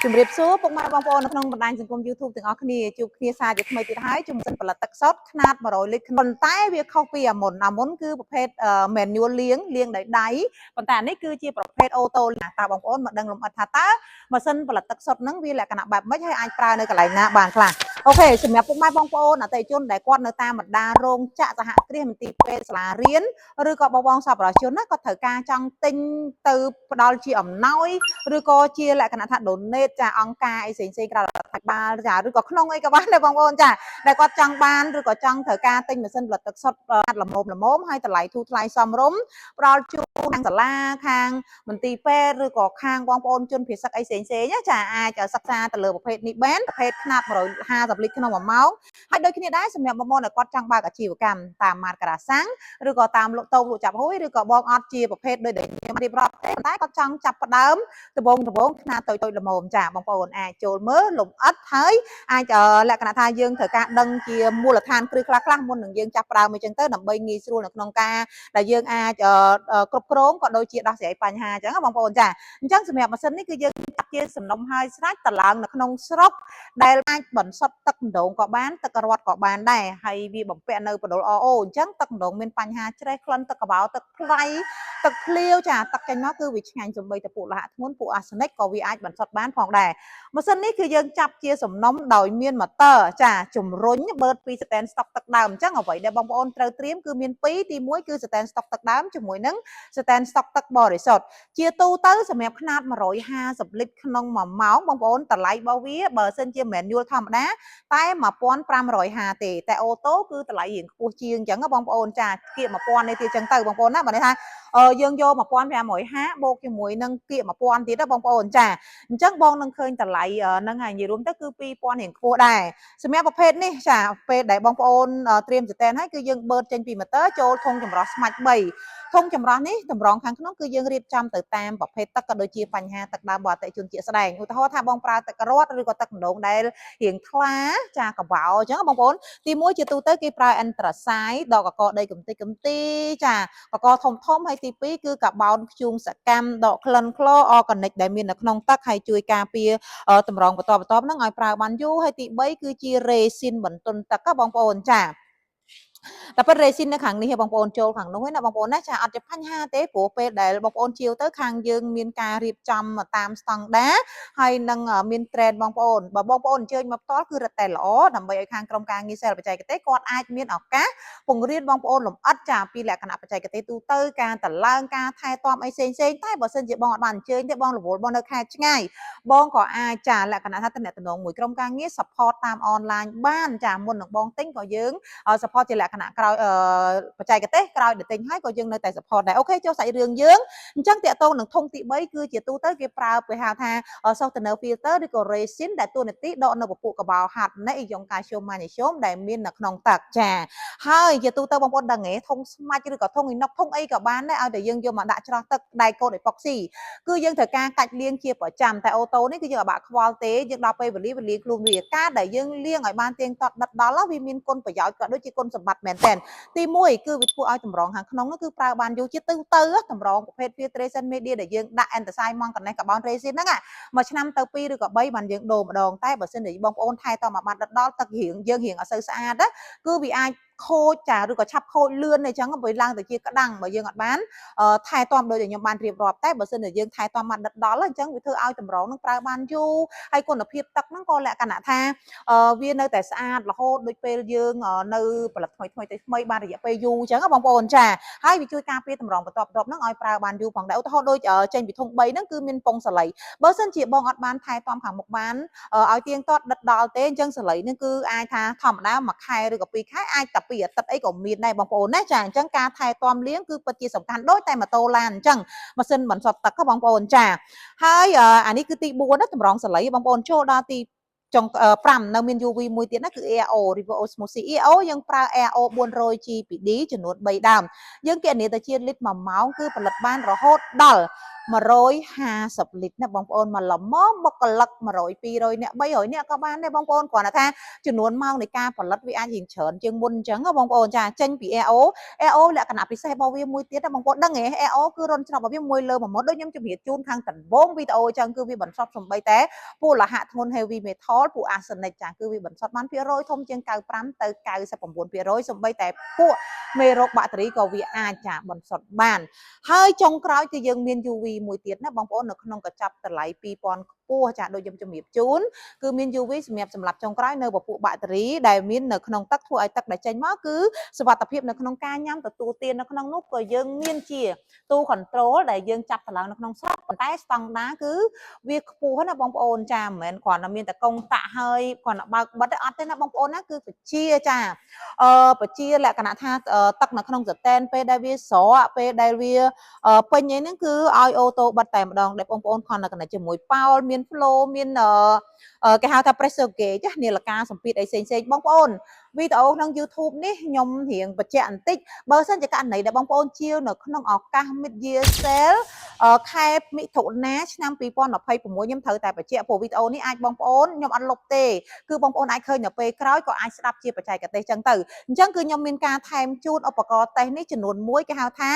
ជំរាបសួរពុកម៉ែបងប្អូននៅក្នុងបណ្ដាញសង្គម YouTube ទាំងអស់គ្នាជួបគ្នាសារជាថ្មីទៀតហើយជំសិនផលិតទឹកសុទ្ធខ្នាត100លីត្រប៉ុន្តែវាខុសពីអាមុនគឺប្រភេទ manual លាងដោយដៃប៉ុន្តែនេះគឺជាប្រភេទអូតូតើបងប្អូនមកដឹងលម្អិតថាតើម៉ាស៊ីនផលិតទឹកសុទ្ធហ្នឹងវាលក្ខណៈបែបម៉េចហើយអាចប្រើនៅកន្លែងណាបានខ្លះអូខេសម្រាប់ពុកម៉ែបងប្អូនអតិថិជនដែលគាត់នៅតាមបណ្ដារោងចក្រសហគ្រាសមន្ទីរពេទ្យសាលារៀនឬក៏បងសប្បុរសជនណាគាត់ត្រូវការចង់ទិញទៅផ្ដល់ជាអំណោយឬក៏ជាលក្ខណៈថា donate ចាអង្គការអីផ្សេងៗក្រៅរដ្ឋាភិបាលចាឬក៏ក្នុងអីក៏បានដែរបងប្អូនចាដែលគាត់ចង់បានឬក៏ចង់ត្រូវការទិញម៉ាស៊ីនផលិតទឹកសុទ្ធល្មមហើយតម្លៃធូរថ្លៃសមរម្យផ្ដល់ជូនខាងសាលាខាងមន្ទីរពេទ្យឬក៏ខាងបងប្អូនជនភៀសអីផ្សេងៗចាអាចសិក្សាទៅលើប្រភេទនេះបានប្រភេទខ្នាត150លីត្រក្នុង1ម៉ោងហើយដូចគ្នាដែរសម្រាប់បងប្អូនដែលគាត់ចង់បើកអាជីវកម្មតាមម៉ាតការ៉ាសាំងឬក៏តាមលក់តូបលក់ចាប់ហួយឬក៏បងអត់ជាប្រភេទដូចដែលខ្ញុំរៀបរាប់ទេតែគាត់ចង់ចាប់ផ្ដើមដំបូងខ្នាតតូចល្មមចាបងប្អូនអាចចូលមើលលំអិតហើយអាចលក្ខណៈថាយើងត្រូវការដឹងជាមូលដ្ឋានគ្រឹះខ្លះមុននឹងយើងចាប់ផ្ដើមអញ្ចឹងទៅដើម្បីងាយស្រួលនៅក្នុងការដែលយើងអាចគ្រប់គ្រងក៏ដូចជាដោះស្រាយបញ្ហាអញ្ចឹងបងប្អូនចាអញ្ចឹងសម្រាប់ម៉ាស៊ីននេះគឺយើងចាប់ជាសំណុំហើយស្រេចតឡើងនៅក្នុងស្រុកដែលអាចបន្សុទ្ធទឹកម្ដងក៏បានទឹករត់ក៏បានដែរហើយវាបំពាក់នៅបដុល RO អញ្ចឹងទឹកម្ដងមានបញ្ហាច្រេះក្លិនទឹកកបោទឹកថ្លៃទឹកភ្លាវចាទឹកចេញមកគឺវាឆ្ងាញ់សំបីតែពួកលោហៈធ្ងន់ពួកអាសនិកក៏វាអាចបន្សុទ្ធបានផងដែរម៉ាស៊ីននេះគឺយើងចាប់ជាសំណុំដោយមានម៉ូទ័រចាជំរុញបឺតពី stand stock ទឹកដើមអញ្ចឹងអ្វីដែលបងប្អូនត្រូវត្រៀមគឺមាន2ទី1គឺ stand stock ទឹកដើមជាមួយនឹង stand stock ទឹកបរិសុទ្ធជាទូទៅសម្រាប់ខ្នាត150លីត្រក្នុង1ម៉ោងបងប្អូនតម្លៃរបស់វាបើសិនជា manual ធម្មតាតែ1550ទេតែអូតូគឺតម្លៃរៀងខ្ពស់ជាងអញ្ចឹងបងប្អូនចាគៀក1000នេះទៀតអញ្ចឹងទៅបងប្អូនណាបើន័យថាយើងយក1550បូកជាមួយនឹងគៀក1000ទៀតណាបងប្អូនចាអញ្ចឹងបងនឹងឃើញតម្លៃហ្នឹងហើយនិយាយរួមទៅគឺ2000រៀងខ្ពស់ដែរសម្រាប់ប្រភេទនេះចាពេលដែលបងប្អូនត្រៀម stand ហើយគឺយើងបឺតចេញពីម៉ូទ័រចូលធុងចម្រោះស្មាច់3ធុងចម្រោះនេះតម្រងខាងក្នុងគឺយើងរៀបចំទៅតាមប្រភេទទឹកក៏ដូចជាបញ្ហាទឹកដើមរបស់អតិថិជនជាក់ស្ដែងឧទាហរណ៍ថាបងប្រើទឹករត់ឬក៏ទឹកម្ដងដែលរៀងថ្លាចាកបោអញ្ចឹងបងប្អូនទី1ជាទូទៅគេប្រើអិនត្រាសាយដកកកដីកំតិចកំទីចាកកធំហើយទី2គឺកាបោនខ្ជូងសកម្មដកក្លិនក្លអកនិចដែលមាននៅក្នុងទឹកហើយជួយការពារតម្រងបន្តហ្នឹងឲ្យប្រើបានយូរហើយទី3គឺជារេស៊ីនបន្ទន់ទឹកបងប្អូនចាតែពិតរេស៊ីននៅខាងនេះបងប្អូនចូលខាងនោះណាបងប្អូនណាចាអត់ជាបញ្ហាទេព្រោះពេលដែលបងប្អូនជាវទៅខាងយើងមានការរៀបចំតាមស្តង់ដារហើយនឹងមាន trend បងប្អូនបើបងប្អូនអញ្ជើញមកផ្ទាល់គឺរឹតតែល្អដើម្បីឲ្យខាងក្រុមការងារសេលបច្ចេកទេសគាត់អាចមានឱកាសពង្រៀនបងប្អូនលម្អិតចាពីលក្ខណៈបច្ចេកទេសទូទៅការតឡើងការថែទាំអីផ្សេងតែបើសិនជាបងអត់បានអញ្ជើញទេបងរវល់បងនៅខេត្តឆ្ងាយបងក៏អាចចាលក្ខណៈថាតំណែងមួយក្រុមការងារ support តាមអនឡាញបានចាមុននឹងបងទិញក៏យើង support ជាលក្ខណៈក្រោយបច្ចេកទេសក្រោយដែលទិញហើយក៏យើងនៅតែ support ដែរអូខេចុះសាច់រឿងយើងអញ្ចឹងតាក់ទងនឹងធុងទី3គឺជាទូទៅគេប្រើគេហៅថា softener filter ឬក៏ resin ដែលតួនាទីដកនៅពពួកកបោហាត់នៃយ៉ុងកាល់ស្យូមម៉ាញ៉េស្យូមដែលមាននៅក្នុងទឹកចាហើយជាទូទៅបងប្អូនដឹងទេធុងស្មាច់ឬក៏ធុងអ៊ីណុកធុងអីក៏បានដែរឲ្យតែយើងយកមកដាក់ច្រោះទឹកដៃកូនអេប៉ុកស៊ីគឺយើងត្រូវការកាច់លាងជាប្រចាំតែអូតូនេះគឺយើងអបាក់ខ្វល់ទេយើងដល់ពេលវេលាខ្លួនវាការដែលយើងលាងឲ្យបានទៀងទាត់ដិតដល់វាមានគុណប្រយោជន៍ក៏ដូចជាគុណសម្បត្តិមែនទែនទី1គឺវាធ្វើឲ្យតម្រងខាងក្នុងនោះគឺប្រើបានយូរជាទៅតម្រងប្រភេទ filtration media ដែលយើងដាក់ antacid ម៉ង់កណេះកាបូន resin ហ្នឹងមួយឆ្នាំទៅ2ឬក៏3បានយើងដូរម្ដងតែបើសិនជាបងប្អូនថែទាំឲ្យបានដិតដល់ទឹកយើងរៀងអត់សូវស្អាតណាគឺវាអាចខូចចាឬក៏ឆាប់ខូចលឿនអញ្ចឹងបើឡើងទៅជាក្តាំងបើយើងអត់បានថែទាំដោយខ្ញុំបានរៀបរាប់តែបើសិនជាយើងថែទាំបានដិតដល់អញ្ចឹងវាធ្វើឲ្យតម្រងនឹងប្រើបានយូរហើយគុណភាពទឹកហ្នឹងក៏លក្ខណៈថាវានៅតែស្អាតរហូតដូចពេលយើងនៅផលិតថ្មីបានរយៈពេលយូរអញ្ចឹងបងប្អូនចាហើយវាជួយការពារតម្រងបន្ទាប់ហ្នឹងឲ្យប្រើបានយូរផងដែរឧទាហរណ៍ដូចចេញពីធុង3ហ្នឹងគឺមានពងសាលីបើសិនជាបងអត់បានថែទាំខាងមុខបានឲ្យទៀងទាត់ដិតដល់ទេអញ្ចឹងសាលីហ្នឹងគឺអាចថាធម្មតាមួយខែឬក៏2ខែអាចតែ2អាទិត្យអីក៏មានដែរបងប្អូនណាចាអញ្ចឹងការថែទាំលាងគឺពិតជាសំខាន់ដូចតែម៉ូតូឡានអញ្ចឹងម៉ាស៊ីនបន្សុទ្ធទឹកបងប្អូនចាហើយអានេះគឺទី4ណាតម្រងសាលីបងប្អូនចូលដល់ទីចុង5នៅមាន UV មួយទៀតណាគឺ ARO River Osmosis ARO យើងប្រើ ARO 400 GPD ចំនួន3ដើមយើងគណនាទៅជាលីត្រ1ម៉ោងគឺផលិតបានរហូតដល់ 150 លីត្រណាបងប្អូនមកល្មមបុគ្គលិក100 200នាក់300នាក់ក៏បានដែរបងប្អូនគ្រាន់តែថាចំនួនម៉ោងនៃការផលិតវាអាចរៀងច្រើនជាងមុនអញ្ចឹងបងប្អូនចាចេញពី AO លក្ខណៈពិសេសរបស់វាមួយទៀតណាបងប្អូនដឹងទេ AO គឺរុនច្រប់របស់វាមួយលើ1មុតដូចខ្ញុំជម្រាបជូនខាងដំបូងវីដេអូអញ្ចឹងគឺវាបន្សុទ្ធសំបីតែពួកលោហៈធ្ងន់ heavy metal ពួក arsenic ចាគឺវាបន្សុទ្ធបានភាគរយធំជាង95ទៅ99%សំបីតែពួកមេរោគបាក់តេរីក៏វាអាចចាបន្សុទ្ធបានហើយចុងក្រោយគឺយើងមាន UV មួយទៀតណាបងប្អូននៅក្នុងកញ្ចប់តម្លៃ 2000 ខ្ពស់ចាដូចខ្ញុំជម្រាបជូនគឺមាន UV សម្រាប់សម្រាប់ចុងក្រោយនៅពពួកបាក់តេរីដែលមាននៅក្នុងទឹកធ្វើឲ្យទឹកដែលចេញមកគឺសុវត្ថិភាពនៅក្នុងការញ៉ាំទទួលទាននៅក្នុងនោះក៏យើងមានជាទូ control ដែលយើងចាប់ទៅឡើងនៅក្នុងស្រុកប៉ុន្តែស្តង់ដារគឺវាខ្ពស់ណាបងប្អូនចាមិនមែនគ្រាន់តែមានតែកុងតាក់ហើយគ្រាន់តែបើកបិទទេអត់ទេណាបងប្អូនណាគឺបជាចាបជាលក្ខណៈថាទឹកនៅក្នុងសតែនពេលដែលវាស្រកពេលដែលវាពេញអីហ្នឹងគឺឲ្យអូតូបិទតែម្ដងដែលបងប្អូនគ្រាន់តែកណិតជាមួយប៉ោលមាន flow មានគេហៅថា pressure gauge នាឡិកាសម្ពាធអីផ្សេងៗបងប្អូនវីដេអូក្នុង YouTube នេះខ្ញុំរៀងបញ្ជាក់បន្តិចបើសិនជាករណីដែលបងប្អូនជាវនៅក្នុងឱកាស Mid Year Sale ខែមិថុនាឆ្នាំ2026ខ្ញុំត្រូវតែបញ្ជាក់ព្រោះវីដេអូនេះអាចបងប្អូនខ្ញុំអត់លុបទេគឺបងប្អូនអាចឃើញនៅពេលក្រោយក៏អាចស្ដាប់ជាបច្ចេកទេសចឹងទៅអញ្ចឹងគឺខ្ញុំមានការថែមជូនឧបករណ៍តេស្តនេះចំនួន1គេហៅថា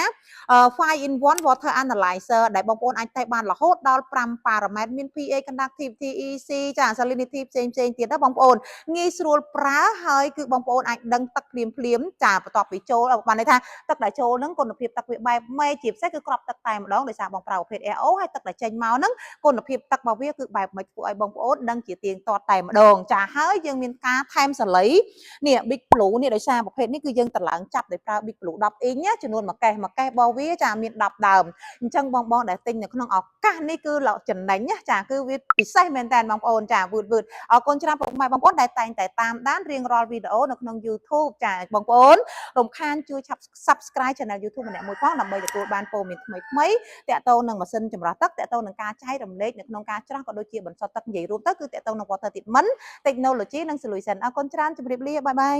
5 in 1 water analyzer ដែលបងប្អូនអាចតេស្តបានរហូតដល់5ប៉ារ៉ាម៉ែត្រមាន pH conductivity EC ចា salinity ផ្សេងៗទៀតណាបងប្អូនងាយស្រួលប្រើហើយគឺបងប្អូនអាចដឹងទឹកភ្លាមចាបន្ទាប់ពីចូលបានន័យថាទឹកដែលចូលហ្នឹងគុណភាពទឹកវាបែបម៉េចជាពិសេសគឺគ្រាប់ទឹកតែម្ដងដោយសារបងប្រើប្រភេទ AO ហើយទឹកដែលចេញមកហ្នឹងគុណភាពទឹករបស់វាគឺបែបម៉េចធ្វើឲ្យបងប្អូនដឹងជាទៀងទាត់តែម្ដងចាហើយយើងមានការថែមសាលីនេះ Big Blue នេះដោយសារប្រភេទនេះគឺយើងតម្លើងចាប់ដោយប្រើ Big Blue 10 inch ចំនួន1 កេសរបស់វាចាមាន10ដើមអញ្ចឹងបងដែលទិញនៅក្នុងឱកាសនេះគឺចំណេញចាគឺវាពិសេសមែនតើបងប្អូនចាវឺតអរគុណច្រើនពុកម៉ែបងប្អូនដែលតែងតែតាមដានរៀងរាល់វីដេអូនៅក្នុង YouTube ចាបងប្អូនរំខានជួយ Subscribe Channel YouTube ម្នាក់មួយផងដើម្បីទទួលបានព័ត៌មានថ្មីៗតាក់ទងនឹងម៉ាស៊ីនចម្រោះទឹកតាក់ទងនឹងការចែករំលែកនៅក្នុងការច្រោះក៏ដូចជាបន្សុទ្ធទឹកនិយាយរួមទៅគឺតាក់ទងនឹង Water Treatment Technology និង Solution អរគុណច្រើនជម្រាបលាបាយបាយ